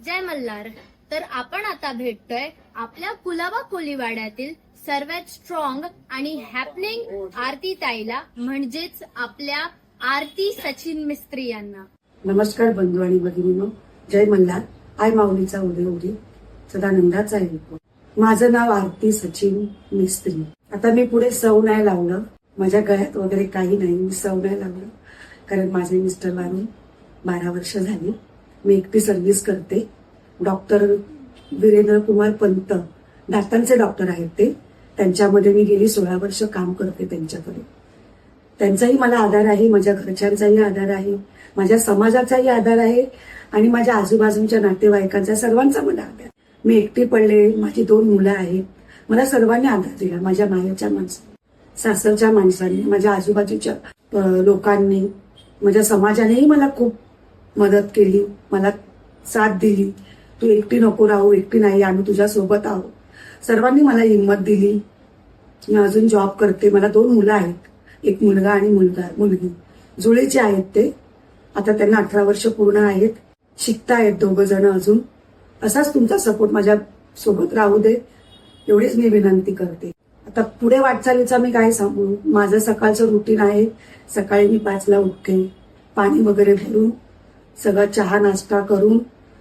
जय मल्हार. तर आपण आता भेटतोय आपल्या कुलाबा कोलीवाड्यातील सर्वात स्ट्रॉंग आणि हॅपनिंग आरती ताईला, म्हणजेच आपल्या आरती सचिन मिस्त्री यांना. नमस्कार बंधू आणि भगिनींनो, जय मल्हार. आय माऊलीचा उदय उदी सदानंदाचा आहे. माझं नाव आरती सचिन मिस्त्री. आता मी पुढे सौ नाही लावलं, माझ्या गळ्यात वगैरे काही नाही, मी सौ नाही लावलं कारण माझे मिस्टर वारून 12 वर्ष झाली. मी एकटी सर्व्हिस करते. डॉक्टर वीरेंद्र कुमार पंत दातांचे डॉक्टर आहेत ते, त्यांच्यामध्ये मी गेली 16 वर्ष काम करते त्यांच्याकडे. त्यांचाही मला आधार आहे, माझ्या घरच्यांचाही आधार आहे, माझ्या समाजाचाही आधार आहे आणि माझ्या आजूबाजूच्या नातेवाईकांचा, सर्वांचा मला आधार. मी एकटी पडले, माझी 2 मुलं आहेत, मला सर्वांनी आधार दिला. माझ्या माहेरच्या माणसांनी, सासरच्या माणसांनी, माझ्या आजूबाजूच्या लोकांनी, माझ्या समाजानेही मला खूप मदत केली, मला साथ दिली. तू एकटी नको राहू, एकटी नाही, आम्ही तुझ्या सोबत आहोत. सर्वांनी मला हिंमत दिली. मी अजून जॉब करते. मला 2 मुलं आहेत, एक मुलगा आणि मुलगी. जुळीचे आहेत ते. आता त्यांना 18 वर्ष पूर्ण आहेत. शिकतायत 2 जण अजून. असाच तुमचा सपोर्ट माझ्या सोबत राहू दे, एवढीच मी विनंती करते. आता पुढे वाटचालीचा मी काय सांगू. माझं सकाळचं रुटीन आहे. सकाळी मी 5ला उठते, पाणी वगैरे भरून, सगळं चहा नाश्ता करून,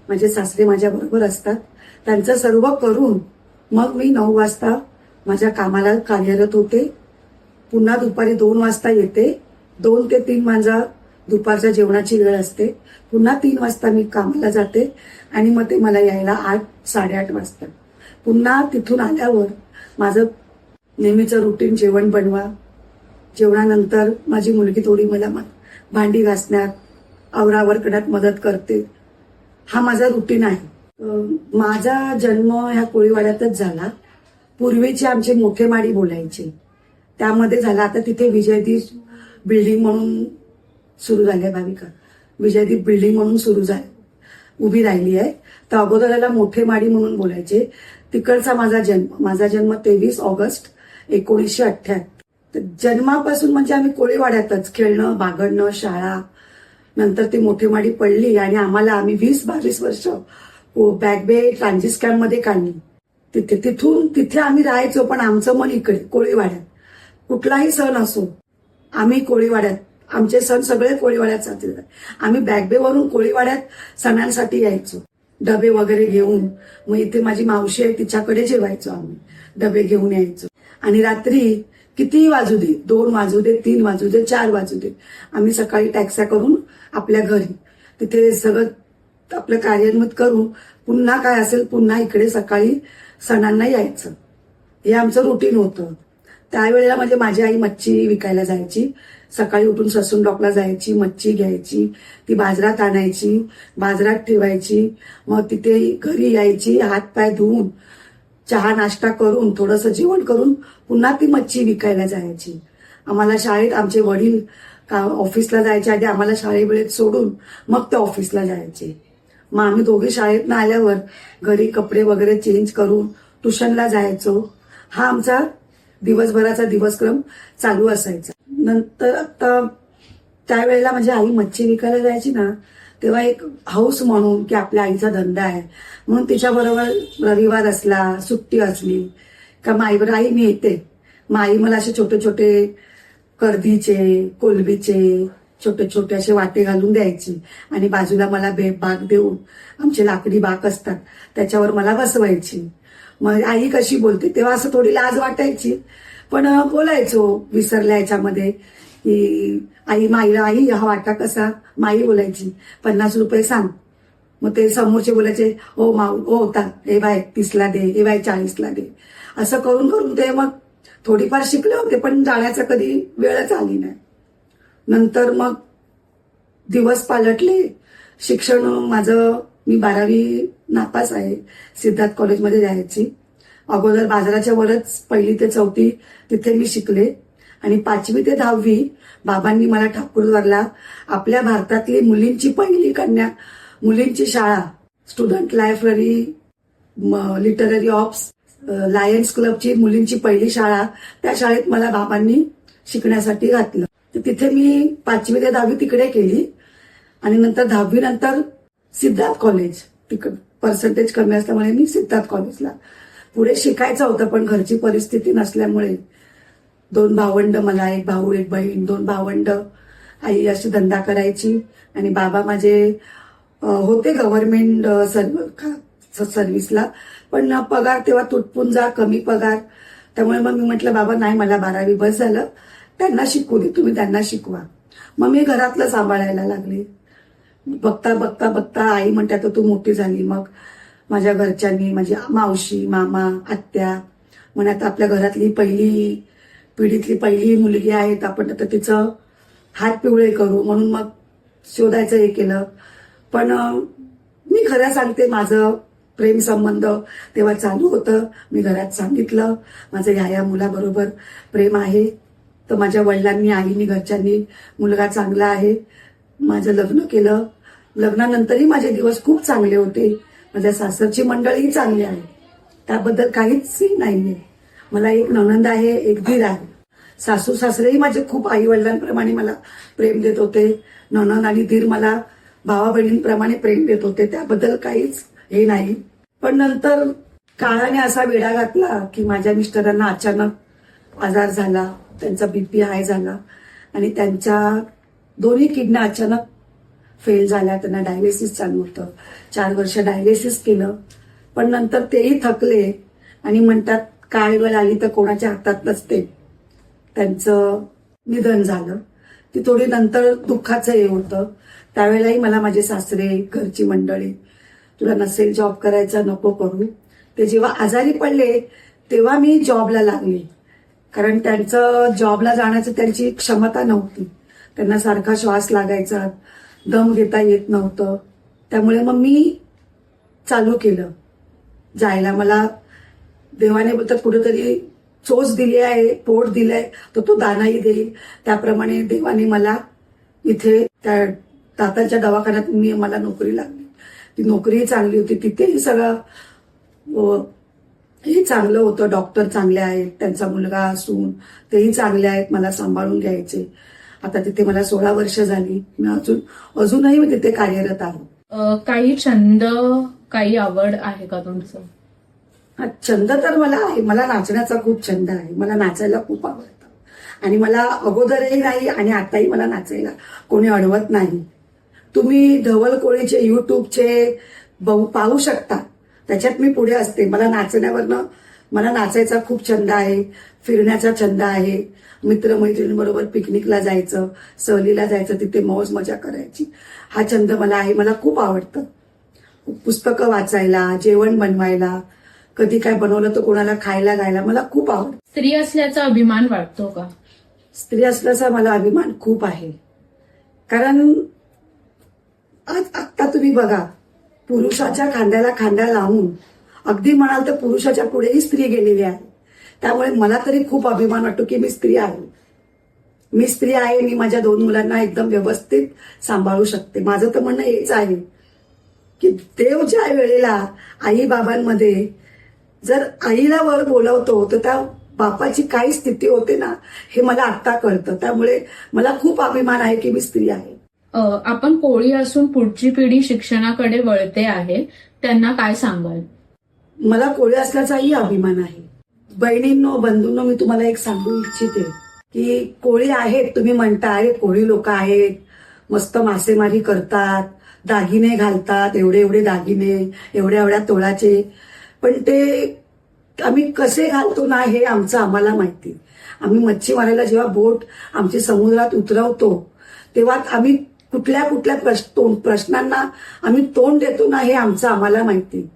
माझे सासरे माझ्या बरोबर असतात, त्यांचं सर्व करून मग मी 9 वाजता माझ्या कामाला कार्यरत होते. पुन्हा दुपारी 2 वाजता येते. 2 ते 3 माझा दुपारच्या जेवणाची वेळ असते. पुन्हा 3 वाजता मी कामाला जाते आणि मग ते मला यायला 8-8:30 वाजता. पुन्हा तिथून आल्यावर माझं नेहमीचं रुटीन, जेवण बनवा. जेवणानंतर माझी मुलगी थोडी मला भांडी घासण्यात, आवरावर करण्यात मदत करते. हा माझा रुटीन आहे. माझा जन्म ह्या कोळीवाड्यातच झाला. पूर्वीचे आमचे मोठे माडी बोलायचे, त्यामध्ये झाला. आता तिथे विजयदीप बिल्डिंग म्हणून सुरू झाली आहे. भाविका विजयदीप बिल्डिंग म्हणून सुरू झाली, उभी राहिली आहे. तर अगोदराला मोठे माडी म्हणून बोलायचे. तिकडचा माझा जन्म 23 ऑगस्ट 1978. तर जन्मापासून म्हणजे आम्ही कोळीवाड्यातच खेळणं, बागडणं, शाळा. नंतर ती मोठी माडी पडली आणि आम्ही 20-22 वर्ष बॅक बे ट्रान्झिट कॅम्प मध्ये काढली. तिथे आम्ही राहायचो, पण आमचं मन इकडे कोळीवाड्यात. कुठलाही सण असो, आम्ही कोळीवाड्यात, आमचे सण सगळे कोळीवाड्यात साजरे झाले. आम्ही बॅक बे वरून कोळीवाड्यात सणांसाठी यायचो, डबे वगैरे घेऊन. मग इथे माझी मावशी आहे, तिच्याकडे जेवायचो आम्ही, डबे घेऊन यायचो. आणि रात्री कितीही वाजू दे, 2 वाजू दे, 3 वाजू दे, 4 वाजू दे, आम्ही सकाळी टॅक्स्या करून आपल्या घरी तिथे सगळं आपलं कार्यान्वित करून पुन्हा काय असेल पुन्हा इकडे सकाळी सणांना यायचं. हे आमचं रुटीन होतं. त्यावेळेला म्हणजे माझी आई मच्छी विकायला जायची. सकाळी उठून ससून डॉकला जायची, मच्छी घ्यायची, ती बाजारात आणायची, बाजारात ठेवायची. मग तिथे घरी यायची, हातपाय धुवून, चहा नाश्ता करून, थोडंसं जेवण करून पुन्हा ती मच्छी विकायला जायची. आम्हाला शाळेत, आमचे वडील ऑफिसला जायचे आधी आम्हाला शाळेवेळेत सोडून मग ते ऑफिसला जायचे. मग आम्ही दोघे शाळेतनं आल्यावर घरी कपडे वगैरे चेंज करून ट्युशनला जायचो. हा आमचा दिवसभराचा दिवसक्रम चालू असायचा. नंतर आता त्यावेळेला माझी आई मच्छी विकायला जायची ना, तेव्हा एक हाऊस म्हणून की आपल्या आईचा धंदा आहे म्हणून तिच्याबरोबर रविवार असला, सुट्टी असली का माईवर आई मी येते. मग आई मला असे छोटे छोटे कर्दीचे, कोलबीचे छोटे छोटे असे वाटे घालून द्यायची आणि बाजूला मला बाग देऊन, आमचे लाकडी बाग असतात त्याच्यावर मला बसवायची. मग आई कशी बोलते तेव्हा असं थोडी लाज वाटायची, पण बोलायचो विसरल्या याच्यामध्ये की माईला, आई हा वाटा कसा, माई बोलायची 50 रुपये सांग. मग ते समोरचे बोलायचे हो माऊ, हो होता, हे बाय 30ला दे, हे बाय 40ला दे. असं करून करून ते मग थोडीफार शिकले होते, पण जाण्याचा कधी वेळच आली नाही. नंतर मग दिवस पालटले. शिक्षण माझं, मी 12वी नापास आहे. सिद्धार्थ कॉलेजमध्ये जायची. अगोदर बाजाराच्या वरच 1ली ते 4थी तिथे मी शिकले आणि 5वी ते 10वी बाबांनी मला ठाकूरद्वारला आपल्या भारतातली मुलींची पहिली मुलींची शाळा, स्टुडंट लायब्ररी, लिटररी ऑप्स, लायन्स क्लबची मुलींची पहिली शाळा, त्या शाळेत मला बाबांनी शिकण्यासाठी घातलं. तिथे मी 5वी ते 10वी तिकडे केली आणि नंतर 10वी नंतर सिद्धार्थ कॉलेज तिकडे पर्सेंटेज कमी असल्यामुळे मी सिद्धार्थ कॉलेजला पुढे शिकायचं होतं, पण घरची परिस्थिती नसल्यामुळे 2 भावंड, मला 1 भाऊ 1 बहीण, 2 भावंड, आई अशी धंदा करायची आणि बाबा माझे होते गव्हर्नमेंट सर्व्हिसला, पण पगार तेव्हा तुटपून जा, कमी पगार. त्यामुळे मग मी म्हटलं बाबा नाही, मला 12वी बस झालं, त्यांना शिकू दे, तुम्ही त्यांना शिकवा. मग मी घरातलं सांभाळायला लागले. बघता बघता बघता आई म्हणते आता तू मोठी झाली. मग माझ्या घरच्यांनी, माझी मावशी, मामा, आत्या म्हणे आता आपल्या घरातली पिढीतली पहिली मुलगी आहे, तर आपण आता तिचं हात पिवळे करू, म्हणून मग शोधायचं हे केलं. पण मी खरं सांगते, माझं प्रेम संबंध तेव्हा चालू होतं. मी घरात सांगितलं माझं ह्या मुलाबरोबर प्रेम आहे. तर माझ्या वडिलांनी, आईनी, घरच्यांनी मुलगा चांगला आहे. माझं लग्न केलं. लग्नानंतरही माझे दिवस खूप चांगले होते. माझ्या सासरची मंडळी चांगली आहे, त्याबद्दल काहीच नाहीये. मला एक नणंद आहे, एक दीर आहे. सासू सासरेही माझे खूप आई वडिलांप्रमाणे मला प्रेम देत होते. नणंद आणि दीर मला भावा बहिणींप्रमाणे प्रेम देत होते, त्याबद्दल काहीच हे नाही. पण नंतर काळाने असा वेढा घातला की माझ्या मिस्टरांना अचानक आजार झाला, त्यांचा बीपी हाय झाला आणि त्यांच्या दोन्ही किडन्या अचानक फेल झाल्या. त्यांना डायलिसिस चालू होतं. 4 वर्ष डायलिसिस केलं, पण नंतर तेही थकले आणि म्हणतात काय वेळ आली तर कोणाच्या हातात नसते. त्यांचं निधन झालं. ती थोडी नंतर दुःखाचं हे होतं. त्यावेळेलाही मला माझे सासरे, घरची मंडळी, तुला नसेल जॉब करायचा नको करू. ते जेव्हा आजारी पडले तेव्हा मी जॉबला लागले, कारण त्यांचं जॉबला जाण्याचं त्यांची क्षमता नव्हती. त्यांना सारखा श्वास लागायचा, दम घेता येत नव्हतं. त्यामुळे मग मी चालू केलं जायला. मला देवाने बोलतात कुठेतरी चोच दिली आहे, पोट दिलंय, तर तो दानाही देईल. त्याप्रमाणे देवाने मला इथे त्या दातांच्या दवाखान्यात मला नोकरी लागली. ती नोकरीही चांगली होती. तिथेही सगळं हे चांगलं होतं. डॉक्टर चांगले आहेत, त्यांचा मुलगा असून तेही चांगले आहेत, मला सांभाळून घ्यायचे. आता तिथे मला 16 वर्ष झाली. मी अजूनही मी तिथे कार्यरत आहे. काही छंद, काही आवड आहे का तुमचं? हा छंद तर मला आहे. मला नाचण्याचा खूप छंद आहे. मला नाचायला खूप आवडतं आणि मला अगोदरही नाही आणि आताही मला नाचायला कोणी अडवत नाही. तुम्ही धवल कोळीचे युट्यूबचे पाहू शकता, त्याच्यात मी पुढे असते. मला नाचायचा खूप छंद आहे. फिरण्याचा छंद आहे. मित्रमैत्रिणींबरोबर पिकनिकला जायचं, सहलीला जायचं, तिथे मौज मजा करायची, हा छंद मला आहे. मला खूप आवडतं पुस्तकं वाचायला, जेवण बनवायला, कधी काय बनवलं तर कोणाला खायला घायला मला खूप आवडतं. स्त्री असल्याचा अभिमान वाटतो का? स्त्री असल्याचा मला अभिमान खूप आहे. कारण आता तुम्ही बघा, पुरुषाच्या खांद्याला खांदा लावून अगदी म्हणाल तर पुरुषाच्या पुढेही स्त्री गेलेली आहे. त्यामुळे मला तरी खूप अभिमान वाटतो की मी स्त्री आहे. मी स्त्री आहे. मी माझ्या 2 मुलांना एकदम व्यवस्थित सांभाळू शकते. माझं तर म्हणणं हेच आहे की देव ज्या वेळेला आई बाबांमध्ये जर आईला वर बोलवतो तर त्या बापाची काय स्थिती होते ना, हे मला आत्ता कळतं. त्यामुळे मला खूप अभिमान आहे की मी स्त्री आहे. आपण कोळी असून पुढची पिढी शिक्षणाकडे वळते आहे, त्यांना काय सांगाल? मला कोळी असल्याचाही अभिमान आहे. बहिणींनो, बंधूंनो, मी तुम्हाला एक सांगू इच्छिते की कोळी आहेत, तुम्ही म्हणताय कोळी लोक आहेत, मस्त मासेमारी करतात, दागिने घालतात, एवढे एवढे दागिने, एवढ्या एवढ्या तोळाचे, पण ते आम्ही कसे घालतो ना हे आम्हाला माहिती. आम्ही मच्छी मारायला जेव्हा बोट आमची समुद्रात उतरवतो तेव्हा आम्ही कुठल्या कुठल्या प्रश्नांना आम्ही तोंड देतो ना हे आम्हाला माहिती.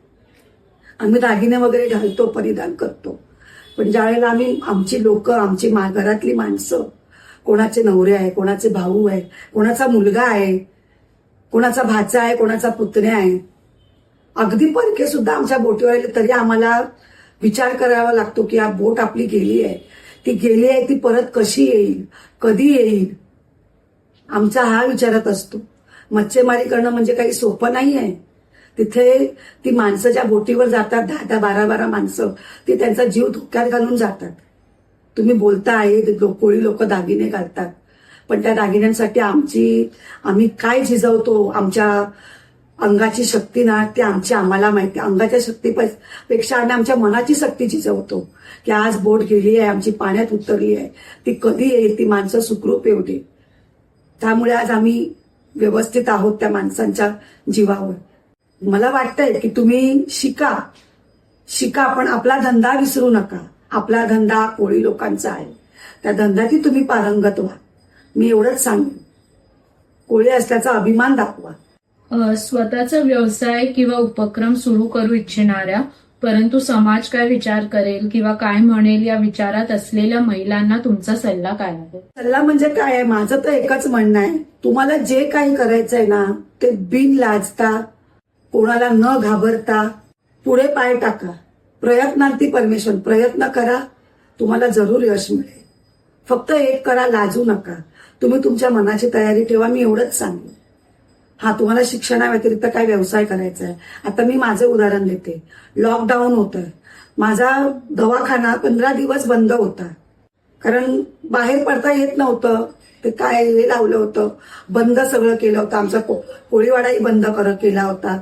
आम्ही दागिने वगैरे घालतो, परिधान करतो, पण ज्यावेळेला आमची लोक, आमची घरातली माणसं, कोणाचे नवरे आहे, कोणाचे भाऊ आहे, कोणाचा मुलगा आहे, कोणाचा भाचा आहे, कोणाचा पुतण्या आहे, अगदी परके सुद्धा आमच्या बोटीवर आले तरी आम्हाला विचार करावा लागतो की हा बोट आपली गेली आहे, ती परत कशी येईल, कधी येईल, आमचा हा विचारत असतो. मच्छीमारी करणं म्हणजे काही सोपं नाही आहे. तिथे ती माणसं ज्या बोटीवर जातात, 10-10, 12-12 माणसं, ती त्यांचा जीव धोक्यात घालून जातात. तुम्ही बोलताय कोळी लोक दागिने घालतात, पण त्या दागिन्यांसाठी आम्ही काय झिजवतो, आमच्या अंगाची शक्ती ना ती आम्हाला माहिती. अंगाच्या शक्तीपेक्षा आम्ही आमच्या मनाची शक्ती जिजवतो की आज बोट गेली आहे, आमची पाण्यात उतरली आहे, ती कधी येईल, ती माणसं सुखरूप येऊ दे. त्यामुळे आज आम्ही व्यवस्थित आहोत त्या माणसांच्या जीवावर. मला वाटतंय की तुम्ही शिका, पण आपला धंदा विसरू नका. आपला धंदा कोळी लोकांचा आहे, त्या धंद्याची तुम्ही पारंगत व्हा. मी एवढंच सांगेन. कोळी असल्याचा अभिमान दाखवा. स्वतःचा व्यवसाय किंवा उपक्रम सुरू करू इच्छिणाऱ्या परंतु समाज काय विचार करेल किंवा काय म्हणेल या विचारात असलेल्या महिलांना तुमचा सल्ला काय आहे? सल्ला म्हणजे काय आहे, माझं तर एकच म्हणणं आहे, तुम्हाला जे काही करायचंय ना ते बिन लाजता, कोणाला न घाबरता पुढे पाय टाका. प्रयत्नांती परमेश्वर. प्रयत्न करा, तुम्हाला जरूर यश मिळेल. फक्त एक करा, लाजू नका. तुम्ही तुमच्या मनाची तयारी ठेवा. मी एवढंच सांगेन. हा, तुम्हाला शिक्षणाव्यतिरिक्त काय व्यवसाय करायचा आहे. आता मी माझं उदाहरण देते. लॉकडाऊन होतं, माझा दवाखाना 15 दिवस बंद होता, कारण बाहेर पडता येत नव्हतं. ते काय हे लावलं होतं, बंद सगळं केलं होतं. आमचा कोळीवाडाही बंद केला होता.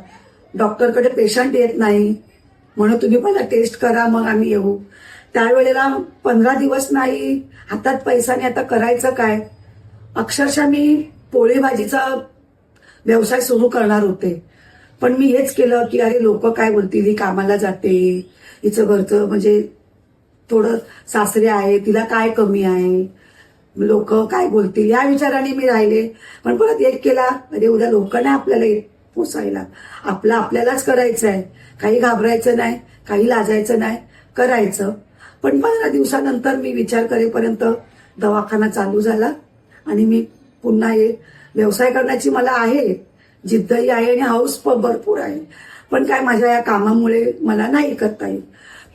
डॉक्टरकडे पेशंट येत नाही म्हणून तुम्ही पहिला टेस्ट करा मग आम्ही येऊ. त्यावेळेला 15 दिवस नाही, हातात पैसा नाही. आता करायचं काय. अक्षरशः मी पोळी भाजीचा व्यवसाय सुरू करणार होते, पण मी हेच केलं की अरे लोक काय बोलतील, ही कामाला जाते, हिचं घरचं म्हणजे थोडं सासरे आहे, तिला काय कमी आहे, लोक काय बोलतील या विचाराने मी राहिले. पण परत एक केला, अरे उद्या लोक नाही आपल्याला पोसायला, आपलं आपल्यालाच करायचं आहे. काही घाबरायचं नाही, काही लाजायचं नाही, करायचं. पण 15 दिवसानंतर मी विचार करेपर्यंत दवाखाना चालू झाला आणि मी पुन्हा व्यवसाय करण्याची मला आहे, जिद्दही आहे आणि हौस भरपूर आहे. पण काय माझ्या या कामामुळे मला नाही करता येईल.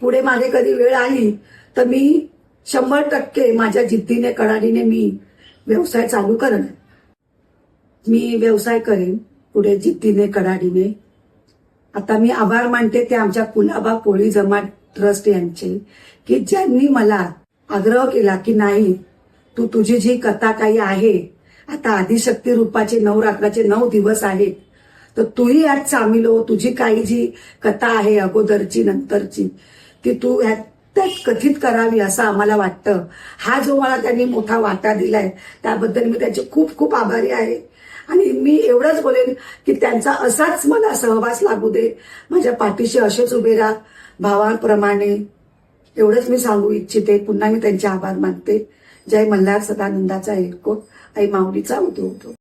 पुढे मागे कधी वेळ आली तर मी 100% माझ्या जिद्दीने कडाडीने मी व्यवसाय चालू करेन. मी व्यवसाय करेन पुढे जिद्दीने कडाडीने. आता मी आभार मानते ते आमच्या कुलाबा कोळी जमात ट्रस्ट यांचे, की ज्यांनी मला आग्रह केला की नाही, तू तुझी जी कथा काही आहे, आता आदिशक्ती रूपाचे नवरात्राचे 9 दिवस आहेत, तर तूही यात सामील हो. तुझी काही जी कथा आहे अगोदरची नंतरची, ती तू त्यात कथित करावी असं आम्हाला वाटतं. हा जो मला त्यांनी मोठा वाटा दिलाय त्याबद्दल मी त्याचे खूप खूप आभारी आहे. आणि मी एवढंच बोलेन की त्यांचा असाच मला सहवास लागू दे. माझ्या पाठीशी असेच उभे राहा भावाप्रमाणे. एवढंच मी सांगू इच्छिते. पुन्हा मी त्यांचे आभार मानते. जय मल्हार सदानंदाचा एककोट. आई माऊलीचा उदो.